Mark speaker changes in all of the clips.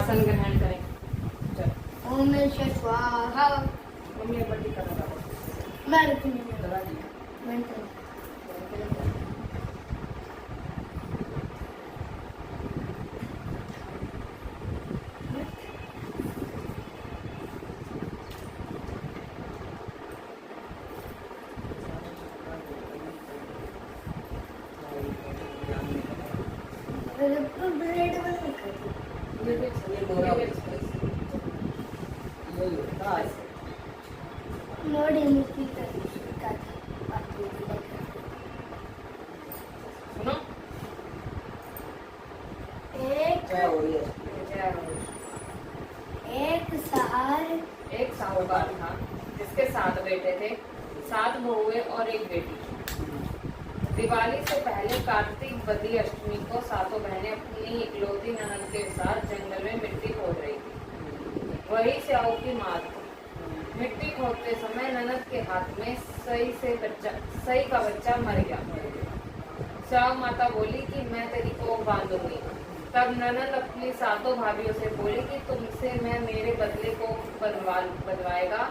Speaker 1: आसन ग्रहण करें। चलो
Speaker 2: ओम नमः स्वाहा।
Speaker 1: मम्मी पट्टी करना
Speaker 2: मैं रुकूंगी।
Speaker 1: दबा दी।
Speaker 2: मैं करूँ। ब्रेड बन मोड़ी मिट्टी का
Speaker 1: सुनो एक साहूकार था जिसके 7 बेटे थे, 7 बहुएं और एक बेटी। दिवाली से पहले कार्तिक बदी अष्टमी को सातों बहनें अपनी इकलौती ननद के साथ जंगल में मिट्टी खोद रही थी। वही स्याऊ की माँ थी। मिट्टी खोदते समय ननद के हाथ में सही का बच्चा मर गया। स्याऊ माता बोली कि मैं तेरी कोख बांधूंगी। तब ननद अपनी सातों भाभियों से बोली कि तुमसे मैं मेरे बदले को बनवाएगा।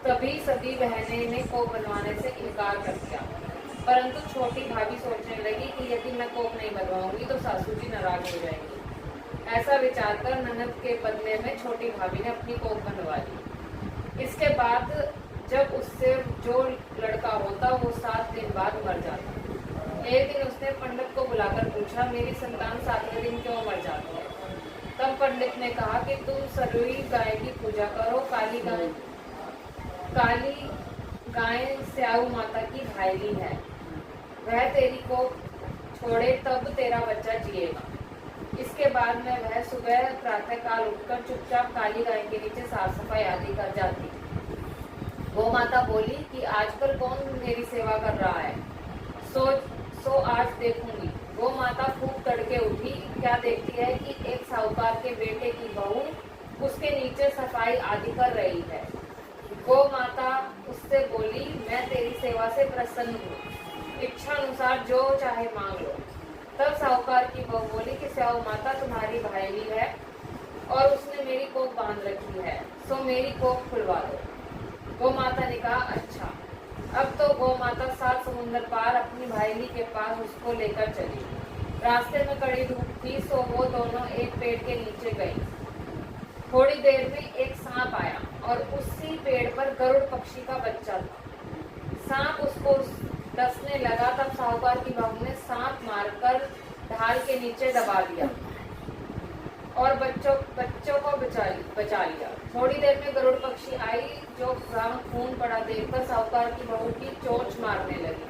Speaker 1: तभी सभी बहनें ने कोख बनवाने से इनकार कर दिया, परंतु छोटी भाभी सोचने लगी कि यदि मैं कोख नहीं बनवाऊंगी तो सासू जी नाराज हो जाएंगी। ऐसा विचार कर ननद के बदले में छोटी भाभी ने अपनी कोख बनवा ली। इसके बाद जब उससे जो लड़का होता वो 7 दिन बाद मर जाता। एक दिन उसने पंडित को बुलाकर पूछा, मेरी संतान 7वें दिन क्यों मर जाती है? तब पंडित ने कहा कि तुम सरुई गाय की पूजा करो। काली गाय स्याऊ माता की भाईली है, वह तेरी को छोड़े तब तेरा बच्चा जिएगा। इसके बाद में वह सुबह प्रातः काल उठकर चुपचाप काली गाय के नीचे साफ सफाई आदि कर जाती। वो माता बोली कि आजकल कौन मेरी सेवा कर रहा है, सो आज देखूंगी। वो माता खूब तड़के उठी, क्या देखती है कि एक साहूकार के बेटे की बहू उसके नीचे सफाई आदि कर रही है। वो माता उससे बोली, मैं तेरी सेवा से प्रसन्न हूँ, इच्छा अनुसार जो चाहे मांग लो। तब साहूकार की बहू बोली कि स्याऊ माता तुम्हारी भाईली है और उसने मेरी कोख बांध रखी है, सो मेरी कोख खुलवा दो। गौ माता ने कहा, अच्छा। अब तो गौ माता 7 समुंदर पार अपनी भाईली के पास उसको लेकर चली। रास्ते में कड़ी धूप थी, सो वो दोनों एक पेड़ के नीचे गई। थोड़ी देर में एक सांप आया और उसी पेड़ पर गरुड़ पक्षी का बच्चा था। सांप उसको डसने लगा। तब साहूकार की बहू ने सांप मारकर ढाल के नीचे दबा दिया और बच्चों को बचा लिया। थोड़ी देर में गरुड़ पक्षी आई, जो वहां खून पड़ा देखकर साहूकार की बहू की चोंच मारने लगी।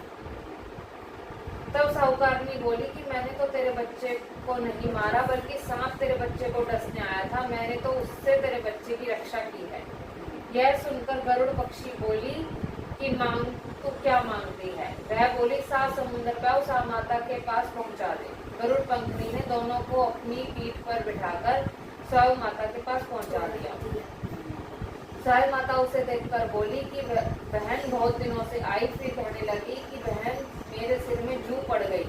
Speaker 1: तब साहूकारनी बोली कि मैंने तो तेरे बच्चे को नहीं मारा, बल्कि सांप तेरे बच्चे को डसने आया था। मैंने तो उससे तेरे बच्चे की रक्षा की है। यह सुनकर गरुड़ पक्षी बोली कि तू क्या मांगती है? वह बोली, 7 समुंदर पाओ, सा माता के पास पहुंचा दे। गरुड़ पंखनी ने दोनों को अपनी पीठ पर बिठाकर स्याऊ माता के पास पहुंचा दिया। स्याऊ माता उसे देखकर बोली कि बहन बहुत दिनों से आई। फिर कहने लगी कि बहन मेरे सिर में जू पड़ गई।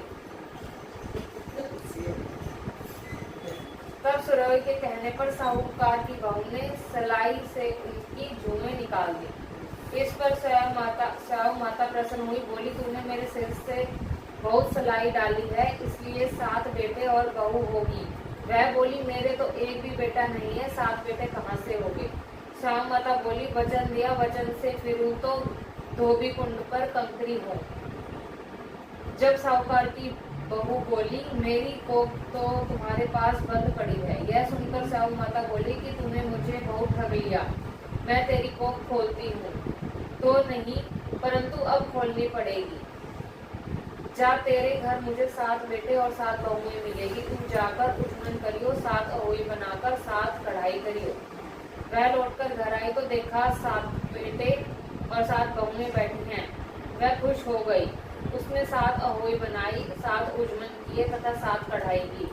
Speaker 1: तब सुरवई के कहने पर साहूकार की बहू ने सलाई से उनकी जूएं निकाल दी। इस पर स्याऊ माता प्रसन्न हुई, बोली तूने मेरे सिर से बहुत सलाई डाली है, इसलिए 7 बेटे और बहू होगी। वह बोली, मेरे तो एक भी बेटा नहीं है, 7 बेटे कहाँ से होंगे? स्याऊ माता बोली, वचन दिया, वचन से फिरूं तो धोबी कुंड पर कंकरी हो। जब साहूकार की बहू बोली, मेरी कोख तो तुम्हारे पास बंद पड़ी है। यह सुनकर स्याऊ माता बोली कि तूने मुझे बहुत ठग लिया, मैं तेरी कोख खोलती हूँ तो नहीं, परंतु अब खोलनी पड़ेगी। जा, तेरे घर मुझे 7 बेटे और 7 बहुएं मिलेगी। तुम जाकर उठमन करियो, 7 अहोई बनाकर 7 कढ़ाई करियो। वह लौटकर घर आई तो देखा 7 बेटे और 7 बहुएं बैठी हैं। वह खुश हो गई। उसने 7 अहोई बनाई, 7 उजमन किए तथा 7 कढ़ाई की।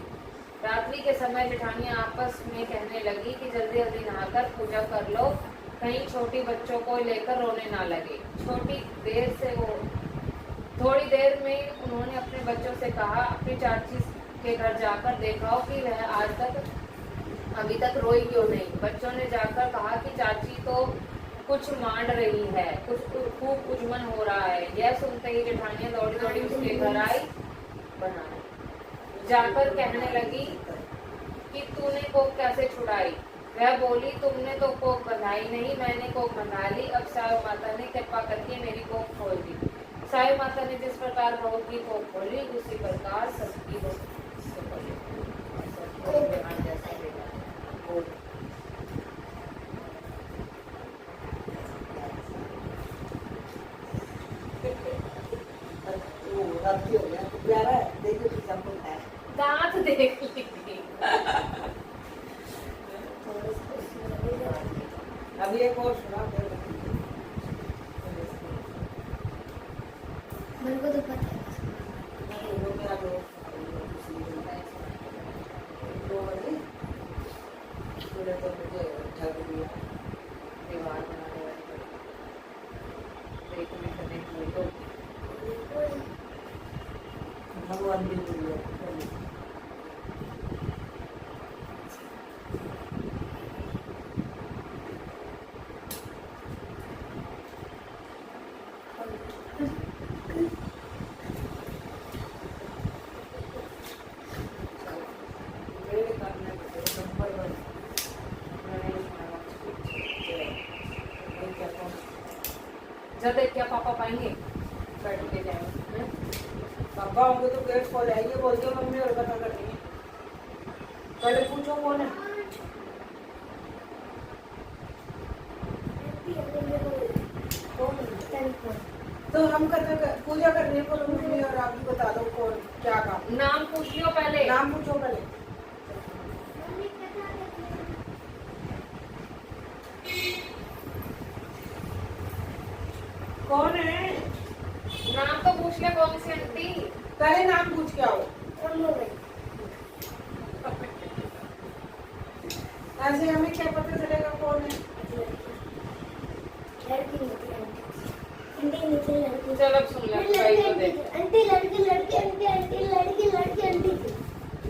Speaker 1: रात्रि के समय जेठानियां आपस में कहने लगी कि जल्दी जल्दी नहाकर पूजा कर लो, कहीं छोटी बच्चों को लेकर रोने ना लगे। थोड़ी देर में उन्होंने अपने बच्चों से कहा, अपनी चाची के घर जाकर देखाओ कि वह आज तक अभी तक रोई क्यों नहीं? बच्चों ने जाकर कहा कि चाची तो कुछ मांड रही है, कुछ खूब उजमन हो रहा है। यह सुनते ही जेठानियां दौड़ी दौड़ी उसके घर आई, बनाई। जाकर कहने लगी कि तूने कोक कैसे छुड़ाई? वह बोली, तुमने तो कोक बंधाई नहीं, मैंने कोक बंधा ली। अब साहु माता ने कृपा करके मेरी कोक खोल दी। साहु माता ने जिस प्रकार बहू की कोक खोली, उसी प्रकार सबकी खोली।
Speaker 3: रात्रि हो गया, प्यारा है, देखो कितना बोलता है।
Speaker 1: दांत देख ली।
Speaker 3: अभी एक और सुना फिर
Speaker 2: मेरे को तो पता है।
Speaker 3: वो मेरा दोस्त दो बजे पूरे तो मुझे ठग दिया।
Speaker 1: दीवार बनाने वाली देखने का देख लो।
Speaker 3: भगवान भी दिया।
Speaker 1: जब देख क्या पापा पाएंगे बैठ के जाएंगे।
Speaker 3: पापा होंगे तो गेट खोल आएंगे, बोलते हो मम्मी और पता कर देंगे। पहले पूछो कौन है। तो हम पूजा करने को मम्मी और आप भी बता दो कौन क्या काम।
Speaker 1: नाम पूछ लियो पहले।
Speaker 3: नाम पूछो पहले। कौन है?
Speaker 1: नाम तो पूछ ले कौन सी आंटी।
Speaker 3: पहले नाम पूछ के आओ। ऐसे हमें क्या पता चलेगा कौन है?
Speaker 1: चल अब सुन ले भाई को देख।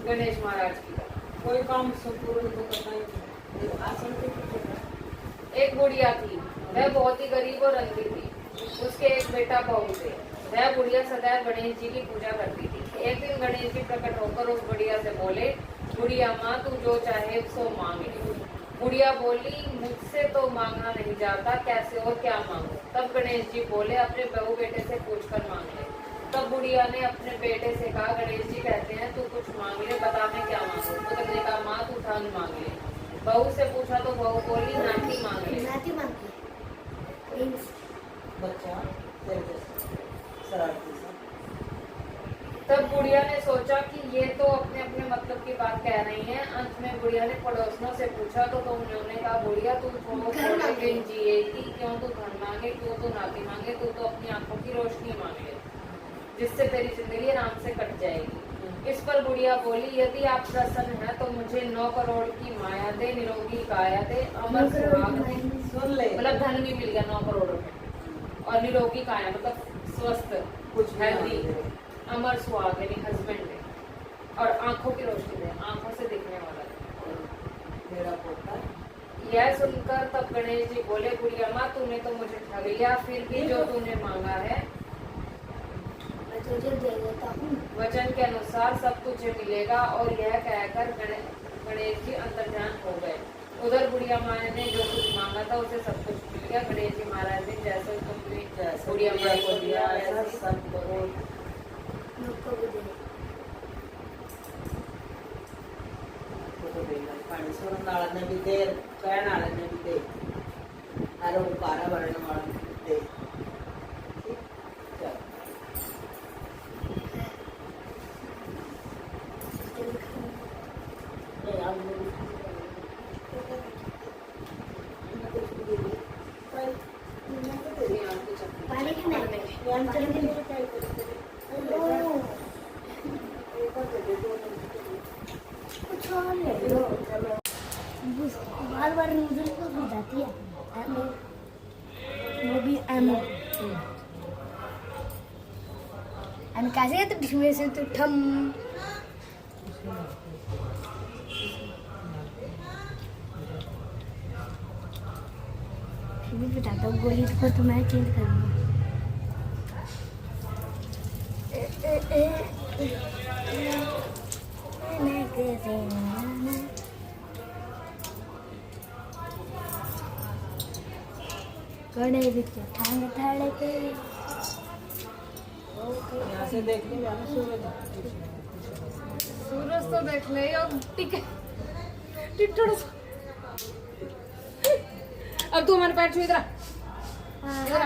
Speaker 1: गणेश महाराज की तरह।
Speaker 3: कोई काम संपूर्ण तो करना ही नहीं। आसन पे कुछ करना।
Speaker 1: एक बुढ़िया थी, वह बहुत ही गरीब और अंधी थी। उसके एक बेटा बहू थे। वह बुढ़िया सदैव गणेश जी की पूजा करती थी। एक दिन गणेश जी प्रकट होकर उस बुढ़िया से बोले, बुढ़िया माँ तू जो चाहे सो मांग ले। बुढ़िया बोली, मुझसे तो मांगना नहीं जाता, कैसे और क्या मांगू? तब गणेश जी बोले, अपने बहू बेटे से पूछकर मांग ले। तब बुढ़िया ने अपने बेटे से कहा, गणेश जी कहते हैं तू कुछ मांग ले, बता मैं क्या मांगू? पुत्र ने कहा, माँ तू धन मांग ले। बहू से पूछा तो बहू बोली, नाती मांग ले।
Speaker 3: बच्चा तेरे जैसा शरारती सा।
Speaker 1: तब बुढ़िया ने सोचा कि ये तो अपने अपने मतलब की बात कह रही हैं। अंत में बुढ़िया ने पड़ोसियों से पूछा तो उन्होंने कहा, बुढ़िया तू थोड़े दिन जिएगी, क्यों तू धन मांगे, क्यों तू नाती मांगे, तू तो अपनी आंखों की रोशनी मांगे, जिससे तेरी जिंदगी आराम से कट जाएगी। इस पर बुढ़िया बोली, यदि आप प्रसन्न हैं तो मुझे 9 करोड़ की माया दे, निरोगी काया दे, अमर सुहाग दे।
Speaker 3: सुन ले।
Speaker 1: मतलब धन भी मिल गया 9 करोड़ रुपए, और निरोगी काया मतलब स्वस्थ,
Speaker 3: कुछ
Speaker 1: हेल्दी, अमर सुहाग यानी हस्बैंड है, और आंखों की रोशनी दे, आंखों से दिखने वाला है।
Speaker 3: मेरा पोता।
Speaker 1: यह सुनकर तब गणेश जी बोले, बुढ़िया माँ तूने तो मुझे ठग लिया, फिर भी जो तूने मांगा है
Speaker 2: मैं तुझे दे देता हूँ।
Speaker 1: वचन के अनुसार सब तुझे मिलेगा। और यह कहकर गणेश जी अंतर्ध्यान हो गए। उधर बुढ़िया माँ ने जो कुछ मांगा था उसे सब कुछ मिल गया। गणेश जी महाराज ने जैसे तुमने बुढ़िया माँ को दिया
Speaker 3: ऐसा
Speaker 1: वैसे
Speaker 3: सब करो।
Speaker 2: मुझको भी दे।
Speaker 3: पानी सोन वाले ने भी दे, कहने वाले ने भी दे, अरे वो पारा भरने वाला ने भी दे।
Speaker 2: पानी की कुछ और ले लो। बार बार नूडल्स को भिजाती है वो भी एमओ एंड कैसे है तो इसमें से तो ठम भी बताता हूँ, गोली को तो मैं चेंज करूँगा। कड़े बिच ठांग थाड़े के
Speaker 3: यहाँ से देखने जाना सूरज।
Speaker 1: सूरज तो देख ले ठीक है थोड़ा सा। अब तू हमारे पैर छू इधर इधर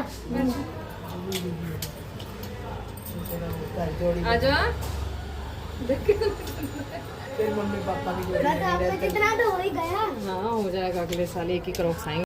Speaker 1: आ जा देख
Speaker 3: फिर मम्मी पापा की जोड़ी
Speaker 2: बस आपका जितना तो हो ही गया।
Speaker 1: हाँ हो जाएगा अगले साल एक ही क्रॉक्स आएंगे।